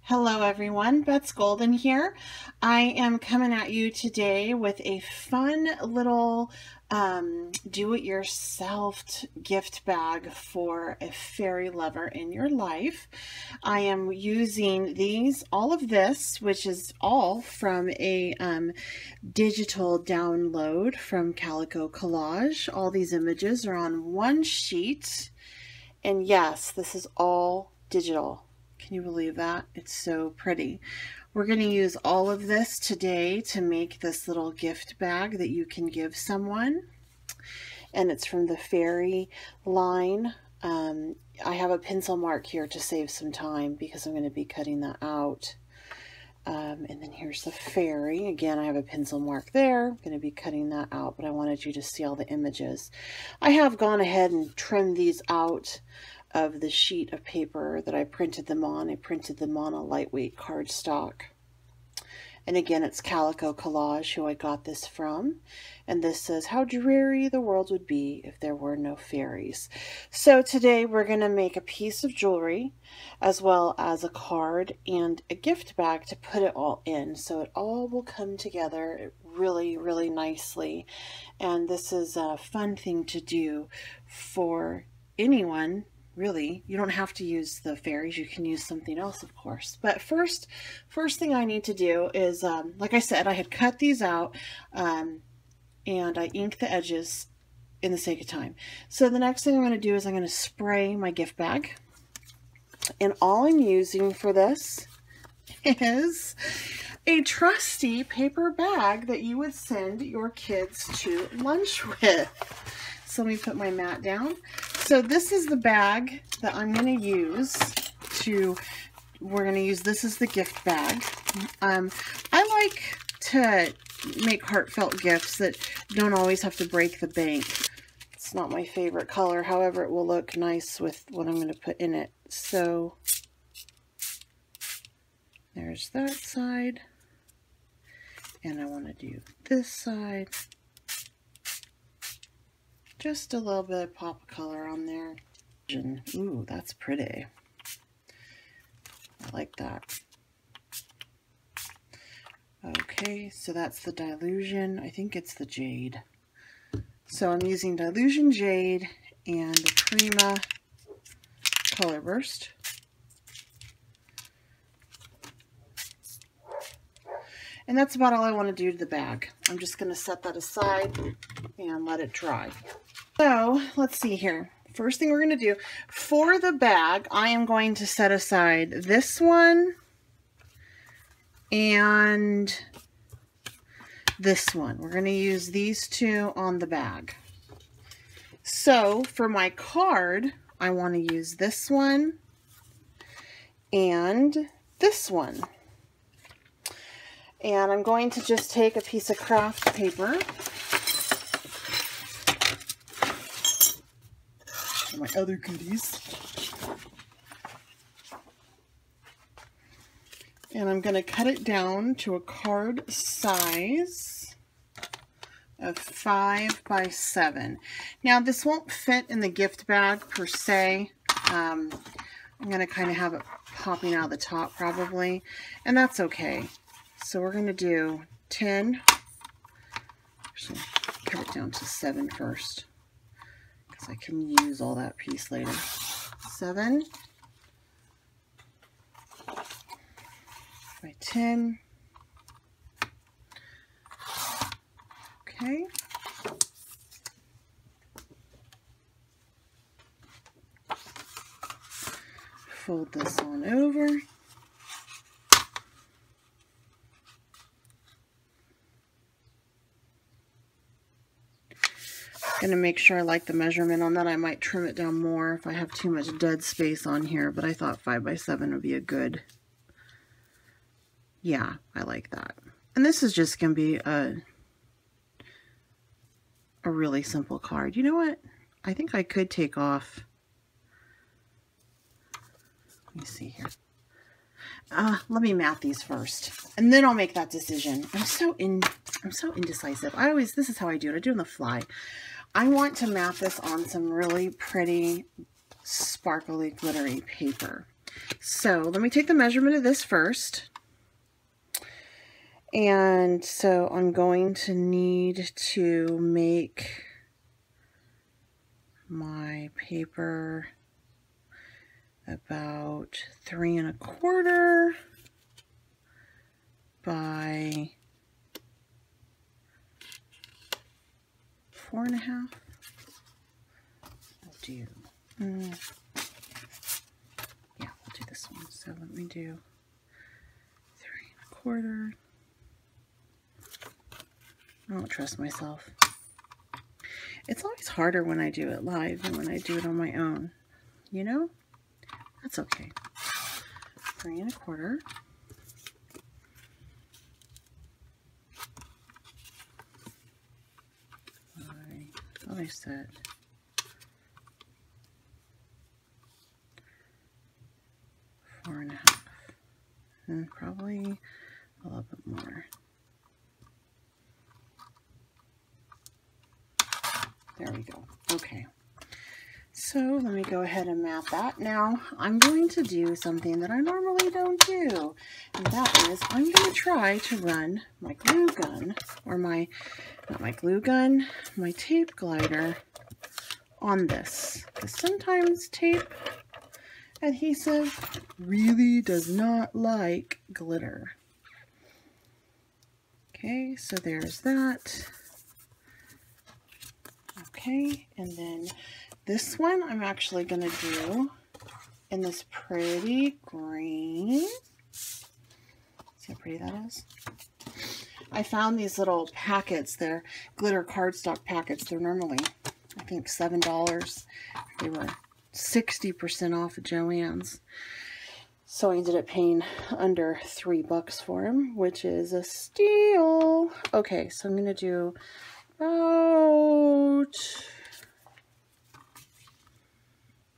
Hello everyone, Beth's Golden here. I am coming at you today with a fun little do-it-yourself gift bag for a fairy lover in your life. I am using all of this, which is all from a digital download from Calico Collage. All these images are on one sheet, and yes, this is all digital. Can you believe that? It's so pretty. We're going to use all of this today to make this little gift bag that you can give someone. And it's from the Fairy line. I have a pencil mark here to save some time because I'm going to be cutting that out. And then here's the fairy. Again, I have a pencil mark there. I'm going to be cutting that out, but I wanted you to see all the images. I have gone ahead and trimmed these out of the sheet of paper that I printed them on. I printed them on a lightweight cardstock. And again, it's Calico Collage, who I got this from. And this says, "How dreary the world would be if there were no fairies." So today we're going to make a piece of jewelry, as well as a card and a gift bag to put it all in. So it all will come together really, really nicely. And this is a fun thing to do for anyone. Really, you don't have to use the fairies. You can use something else, of course. But first thing I need to do is, like I said, I had cut these out and I inked the edges in the sake of time. So the next thing I'm going to do is I'm going to spray my gift bag. And all I'm using for this is a trusty paper bag that you would send your kids to lunch with. So let me put my mat down. So this is the bag that I'm going to use we're going to use this as the gift bag. I like to make heartfelt gifts that don't always have to break the bank. It's not my favorite color, however, it will look nice with what I'm going to put in it. So there's that side. And I want to do this side. Just a little bit of pop of color on there. Ooh, that's pretty. I like that. Okay, so that's the Dylusion. I think it's the Jade. So I'm using Dylusion Jade and the Prima Color Burst. And that's about all I want to do to the bag. I'm just going to set that aside and let it dry. So let's see here. First thing we're going to do for the bag, I am going to set aside this one and this one. We're going to use these two on the bag. So for my card, I want to use this one and this one. And I'm going to just take a piece of craft paper. And my other goodies. And I'm going to cut it down to a card size of 5 by 7. Now this won't fit in the gift bag per se. I'm going to kind of have it popping out of the top probably. And that's okay. So we're going to do 10, actually cut it down to 7 first, because I can use all that piece later. 7 by 10. Okay. Fold this on over. Going to make sure I like the measurement on that. I might trim it down more if I have too much dead space on here, but I thought 5 by 7 would be a good, yeah, I like that. And this is just going to be a really simple card. You know what? I think I could take off, let me see here. Let me mat these first, and then I'll make that decision. I'm so indecisive. This is how I do it. I do it on the fly. I want to mat this on some really pretty, sparkly, glittery paper. So let me take the measurement of this first. And so I'm going to need to make my paper about 3 1/4 by 4 1/2. I'll do, yeah, we'll do this one. So let me do 3 1/4. I don't trust myself. It's always harder when I do it live than when I do it on my own. You know? That's okay. 3 1/4. I thought I said 4 1/2. And probably a little bit more. There we go. Okay. So let me go ahead and map that. Now I'm going to do something that I normally don't do. And that is I'm going to try to run my glue gun, or not my glue gun, my tape glider on this. Because sometimes tape adhesive really does not like glitter. Okay, so there's that. Okay, and then this one I'm actually going to do in this pretty green. See how pretty that is? I found these little packets. They're glitter cardstock packets. They're normally, I think, $7. They were 60% off at Joann's. So I ended up paying under $3 for them, which is a steal. Okay, so I'm going to do about,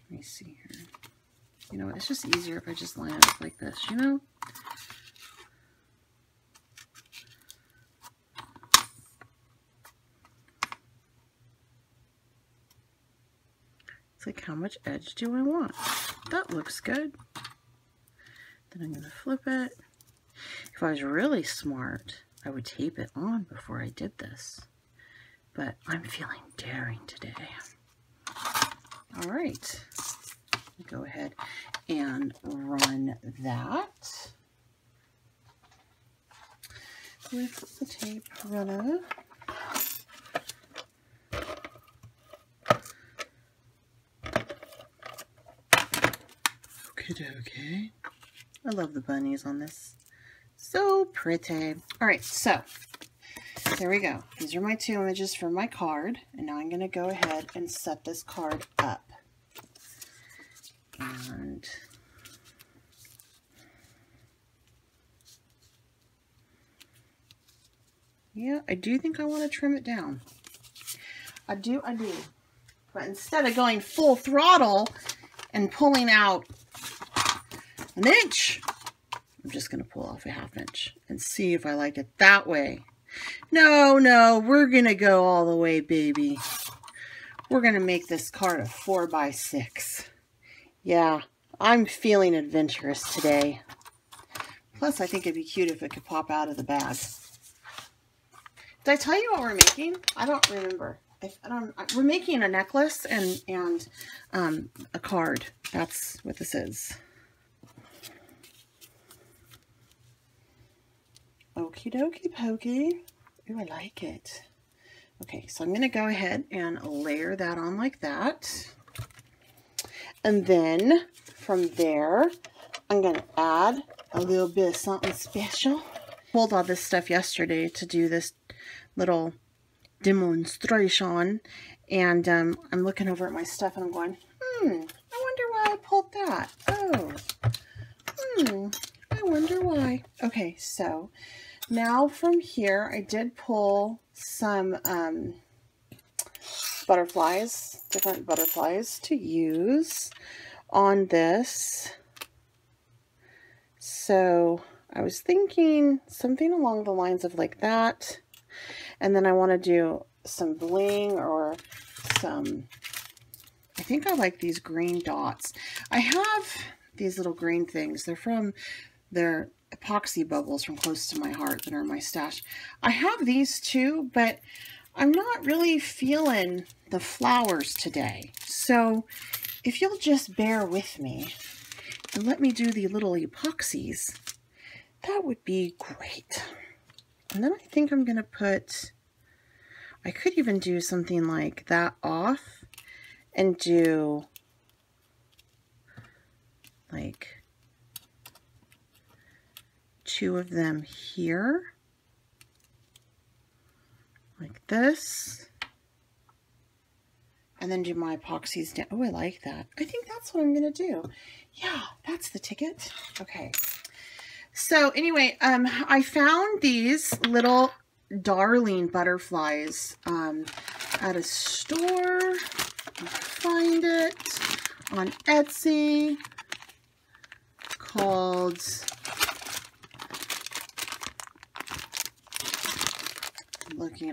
let me see here. You know what, it's just easier if I just line it up like this, you know? It's like, how much edge do I want? That looks good. Then I'm going to flip it. If I was really smart, I would tape it on before I did this. But I'm feeling daring today. All right. Go ahead and run that with the tape runner. Okay. I love the bunnies on this. So pretty. All right, so there we go. These are my 2 images from my card. And now I'm going to go ahead and set this card up. And yeah, I do think I want to trim it down. I do. But instead of going full throttle and pulling out an inch, I'm just going to pull off a 1/2 inch and see if I like it that way. No, we're going to go all the way, baby. We're going to make this card a 4 by 6. Yeah, I'm feeling adventurous today. Plus, I think it'd be cute if it could pop out of the bag. Did I tell you what we're making? I don't remember. We're making a necklace and a card. That's what this is. Okie dokie pokey. Ooh, I like it. Okay, so I'm going to go ahead and layer that on like that. And then from there, I'm going to add a little bit of something special. Pulled all this stuff yesterday to do this little demonstration. And I'm looking over at my stuff and I'm going, I wonder why I pulled that. Oh, I wonder why. Okay, so now from here, I did pull some butterflies, different butterflies to use on this. So I was thinking something along the lines of like that. And then I want to do some bling or some, I think I like these green dots. I have these little green things. They're epoxy bubbles from close to my heart that are in my stash. I have these too, but I'm not really feeling the flowers today. So if you'll just bear with me and let me do the little epoxies, that would be great. And then I think I'm going to put, I could even do something like that off and do like 2 of them here, like this, and then do my epoxies down. Oh, I like that. I think that's what I'm gonna do. Yeah, that's the ticket. Okay. So anyway, I found these little darling butterflies at a store. Find it on Etsy called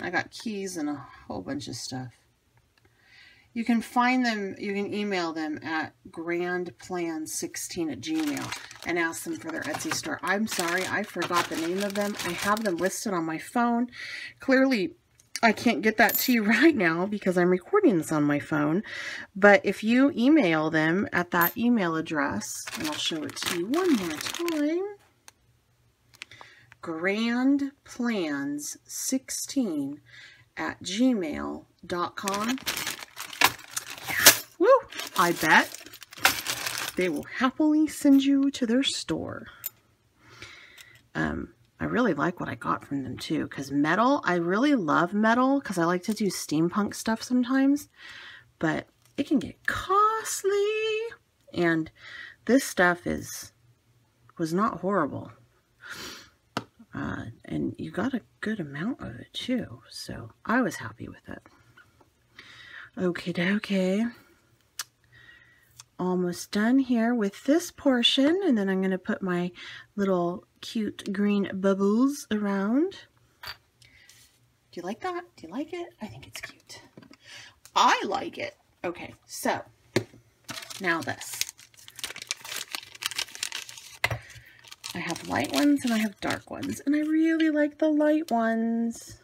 I got keys and a whole bunch of stuff. You can find them, you can email them at grandplan16@gmail and ask them for their Etsy store. I'm sorry, I forgot the name of them. I have them listed on my phone. Clearly, I can't get that to you right now because I'm recording this on my phone. But if you email them at that email address, and I'll show it to you one more time, grandplans16@gmail.com. Woo! I bet they will happily send you to their store. I really like what I got from them too, because metal, I really love metal because I like to do steampunk stuff sometimes, but it can get costly, and this stuff was not horrible. And you got a good amount of it too, so I was happy with it. Okie dokie. Almost done here with this portion, and then I'm going to put my little cute green bubbles around. Do you like that? Do you like it? I think it's cute. I like it. Okay, so now this. I have light ones and I have dark ones, and I really like the light ones.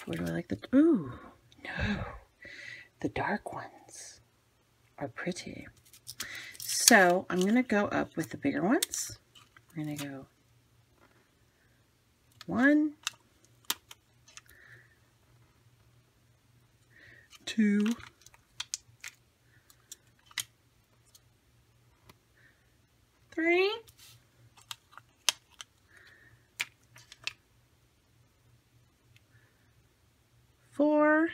Where do I like the, ooh, no, the dark ones are pretty. So I'm going to go up with the bigger ones. We're going to go 1, 2, 3, 4,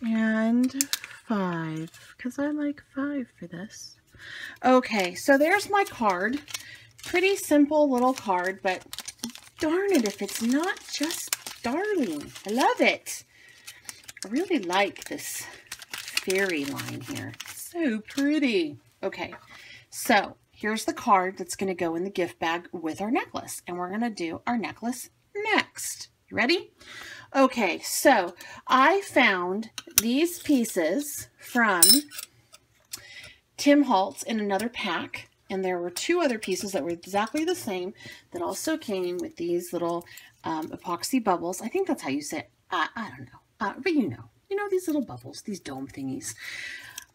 and 5, because I like 5 for this. Okay, so there's my card. Pretty simple little card, but darn it if it's not just darling. I love it. I really like this fairy line here. It's so pretty. Okay, so here's the card that's going to go in the gift bag with our necklace, and we're going to do our necklace next. You ready? Okay, so I found these pieces from Tim Holtz in another pack, and there were 2 other pieces that were exactly the same that also came with these little epoxy bubbles. I think that's how you say it. I don't know, but you know these little bubbles, these dome thingies.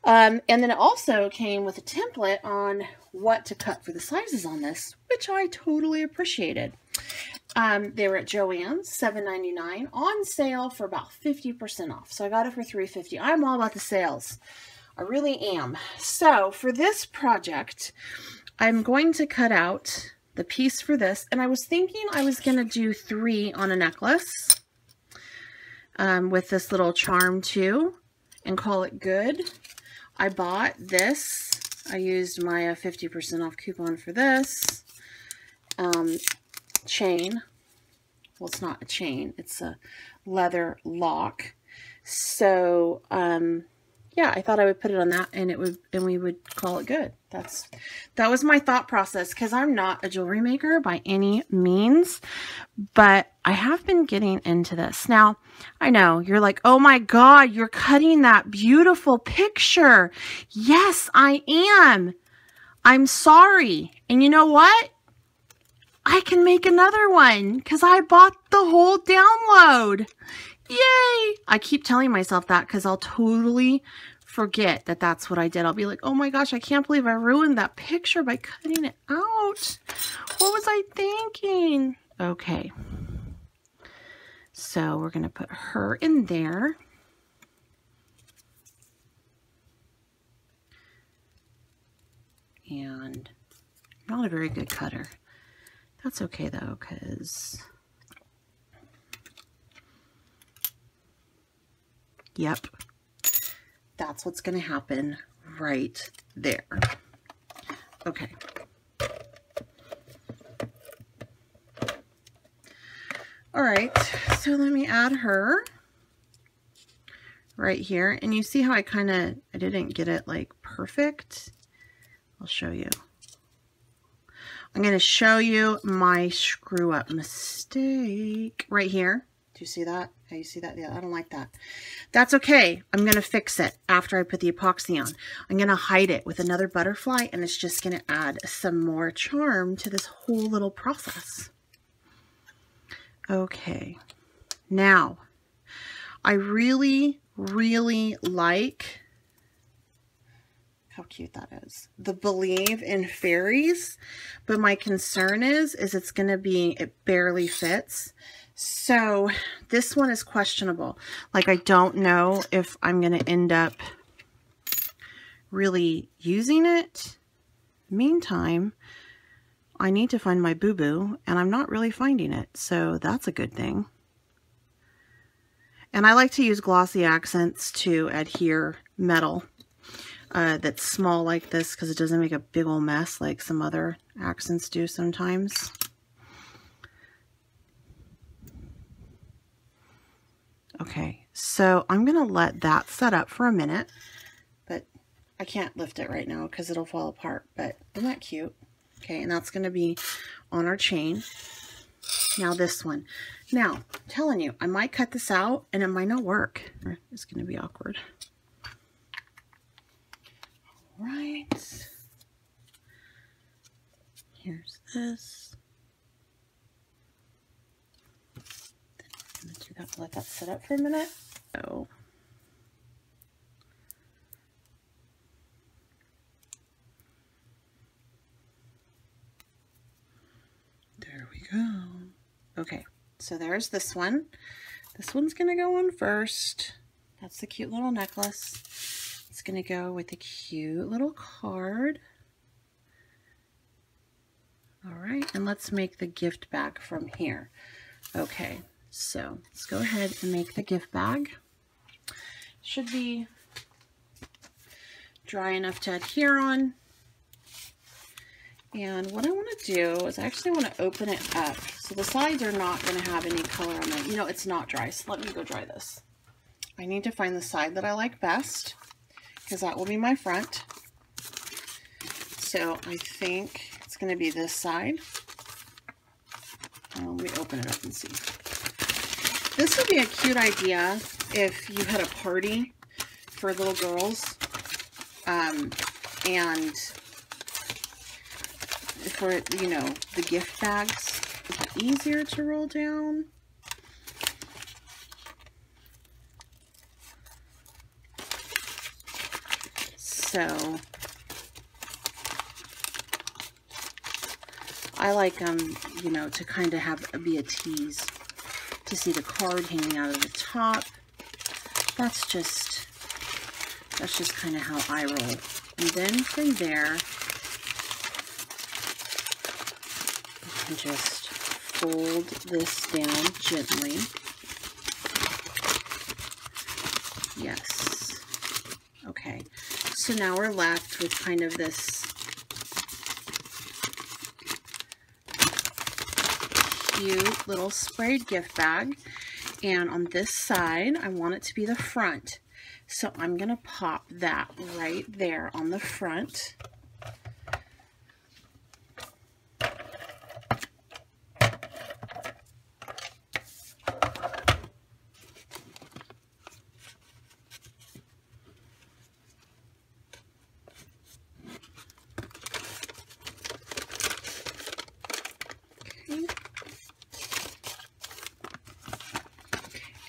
And then it also came with a template on what to cut for the sizes on this, which I totally appreciated. They were at Joann's, $7.99, on sale for about 50% off. So I got it for $3.50. I'm all about the sales. I really am. So for this project, I'm going to cut out the piece for this. And I was thinking I was going to do 3 on a necklace with this little charm too, and call it good. I bought this. I used my 50% off coupon for this chain. Well, it's not a chain. It's a leather lock. So, yeah, I thought I would put it on that and we would call it good. That was my thought process, because I'm not a jewelry maker by any means, but I have been getting into this. Now, I know you're like, oh my God, you're cutting that beautiful picture. Yes, I am. I'm sorry. And you know what? I can make another one because I bought the whole download. Yay! I keep telling myself that because I'll totally forget that that's what I did. I'll be like, oh my gosh, I can't believe I ruined that picture by cutting it out. What was I thinking? Okay. So we're going to put her in there. And I'm not a very good cutter. That's okay though, because yep, that's what's going to happen right there. Okay. All right, so let me add her right here. And you see how I didn't get it like perfect. I'll show you. I'm going to show you my screw up mistake right here. Do you see that? How you see that? Yeah, I don't like that. That's okay. I'm going to fix it after I put the epoxy on. I'm going to hide it with another butterfly, and it's just going to add some more charm to this whole little process. Okay. Now, I really, really like how cute that is. The Believe in Fairies, but my concern is it's going to be, it barely fits. So this one is questionable. Like, I don't know if I'm going to end up really using it. Meantime, I need to find my boo-boo, and I'm not really finding it. So that's a good thing. And I like to use glossy accents to adhere metal that's small like this, because it doesn't make a big old mess like some other accents do sometimes. Okay, so I'm going to let that set up for a minute, but I can't lift it right now because it'll fall apart, but isn't that cute? Okay, and that's going to be on our chain. Now this one. Now, I'm telling you, I might cut this out and it might not work. It's going to be awkward. All right. Here's this. I'm going to do that, let that sit up for a minute. So, there we go. Okay, so there's this one. This one's going to go on first. That's the cute little necklace. It's going to go with a cute little card. All right, and let's make the gift bag from here. Okay, so let's go ahead and make the gift bag. Should be dry enough to adhere on. And what I want to do is I actually want to open it up. So the sides are not going to have any color on them. You know, it's not dry, so let me go dry this. I need to find the side that I like best, because that will be my front. So I think it's going to be this side. Let me open it up and see. This would be a cute idea if you had a party for little girls, and for, you know, the gift bags, it's easier to roll down. So I like them, you know, to kind of be a tease, to see the card hanging out of the top. That's just kind of how I roll. And then from there, you can just fold this down gently. Yes. Okay. So now we're left with kind of this cute little sprayed gift bag. And on this side, I want it to be the front. So I'm going to pop that right there on the front.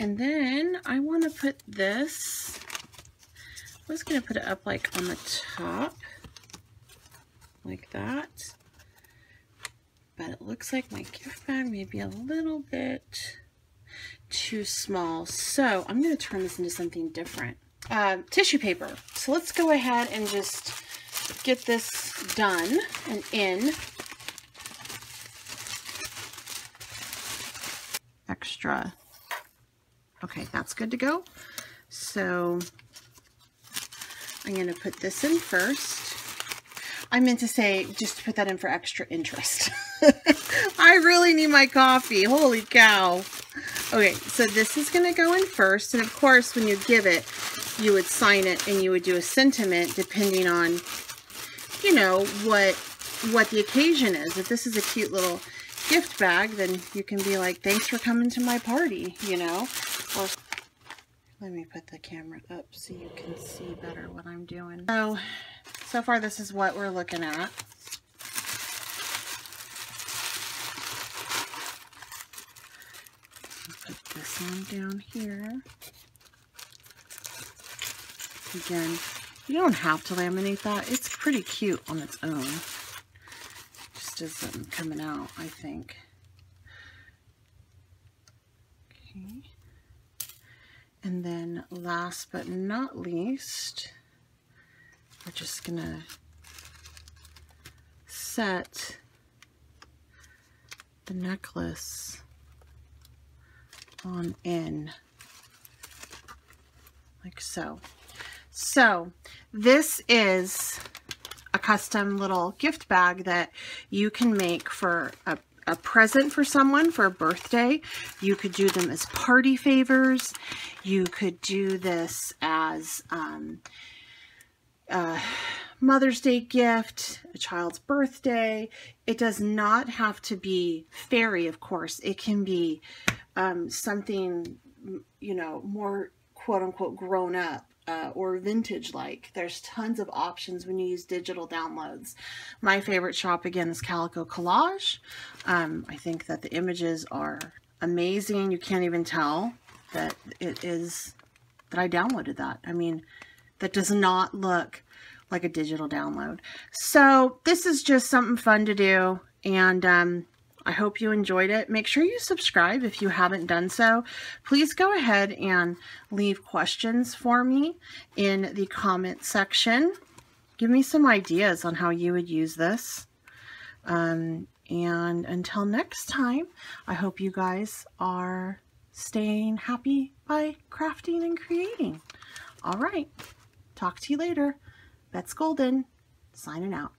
And then I want to put this, I was going to put it up like on the top, like that. But it looks like my gift bag may be a little bit too small. So I'm going to turn this into something different. Tissue paper. So let's go ahead and just get this done and in. Extra. Okay, that's good to go. So I'm going to put this in first. I meant to say just to put that in for extra interest. I really need my coffee. Holy cow. Okay, so this is going to go in first. And of course, when you give it, you would sign it and you would do a sentiment depending on, you know, what the occasion is. If this is a cute little gift bag, then you can be like, thanks for coming to my party, you know. Or let me put the camera up so you can see better what I'm doing. So far this is what we're looking at. Put this one down here. Again, you don't have to laminate that. It's pretty cute on its own. Just isn't coming out, I think. Okay. And then last but not least, we're just gonna set the necklace on in like so. So this is a custom little gift bag that you can make for a present for someone for a birthday. You could do them as party favors. You could do this as Mother's Day gift, a child's birthday. It does not have to be fairy, of course. It can be something, you know, more quote-unquote grown up or vintage-like. There's tons of options when you use digital downloads. My favorite shop, again, is Calico Collage. I think that the images are amazing. You can't even tell that it is, that I downloaded that. I mean, that does not look like a digital download. So this is just something fun to do, and I hope you enjoyed it. Make sure you subscribe if you haven't done so. Please go ahead and leave questions for me in the comment section. Give me some ideas on how you would use this. And until next time, I hope you guys are staying happy by crafting and creating. All right. Talk to you later. Bets Golden, signing out.